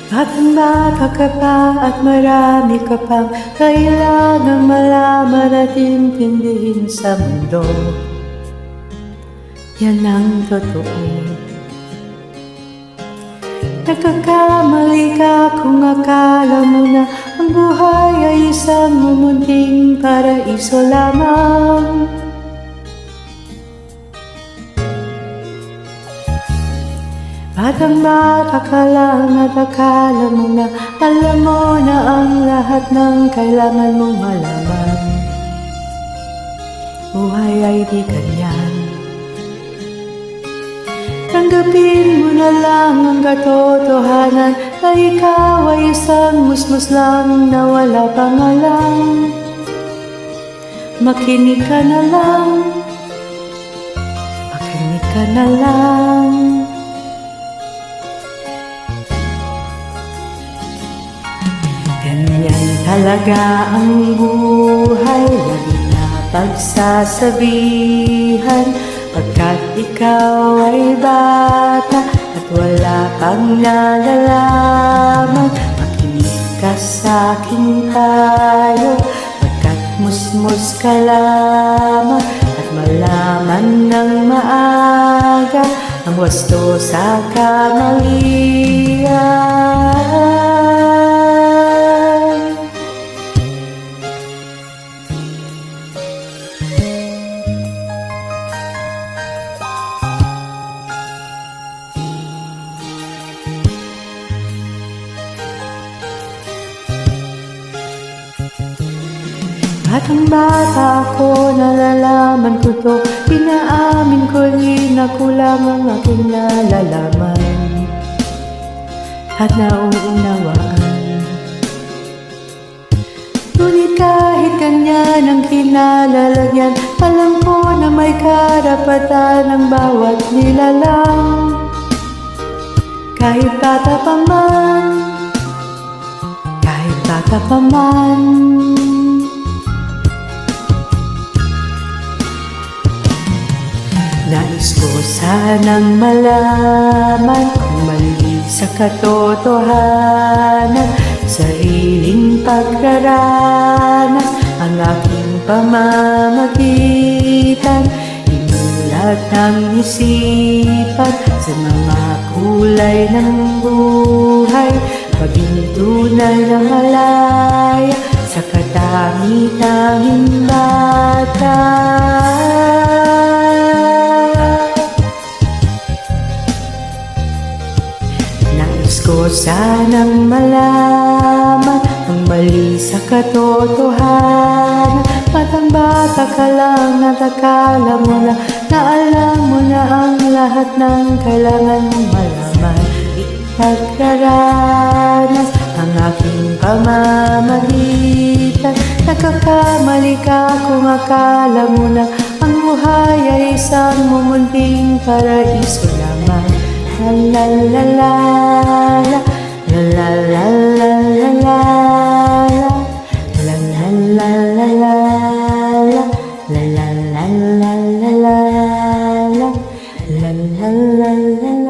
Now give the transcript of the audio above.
Batang-bata ka pa at marami ka pang kailangang malaman at intindihin sa mundo. Yan ang totoo. Nagkakamali ka kung akala mo na ang buhay ay isang mumunting paraiso lamang. Batang-bata ka lang at akala mo na alam mo na ang lahat ng kailangan mong malaman. Buhay ay di ganyan. Tanggapin mo na lang ang katotohanan na ikaw ay isang musmus lang na wala pangalan. Makinig ka na lang, makinig ka na lang. Ganyan talaga ang buhay, lagi na pagsasabihan, pagkat ikaw ay bata at wala pang nalalaman. Makinig ka sa'king payo, pagkat musmus ka lamang, at malaman ng maaga ang wasto sa kamalian. Batang-bata ako, nalalaman ko to, pinaamin ko rin na kulang ang aking nalalaman at nauunawaan. Ngunit kahit ganyan ang kinalalagyan, alam ko na may karapatan ang bawat nilalang. Kahit bata pa man, kahit bata pa man. Nais ko sanang malaman kung mali sa katotohanan, sariling pagraranas ang aking pamamagitan. Inulat ng isipan sa mga kulay ng buhay, maging tunay na malaya sa kadami-daming bata. Nais ko sanang malaman ang mali sa katotohanan. Batang-bata ka lang at akala mo na alam mo na ang lahat ng kailangan mong malaman. Ipagkaranas ang aking pamamagitan. Nagkakamali ka kung akala mo na ang buhay ay isang mumunting paraiso lamang. La la la la la, la la la la la la, la la la la la, la la la la la la, la la la la la.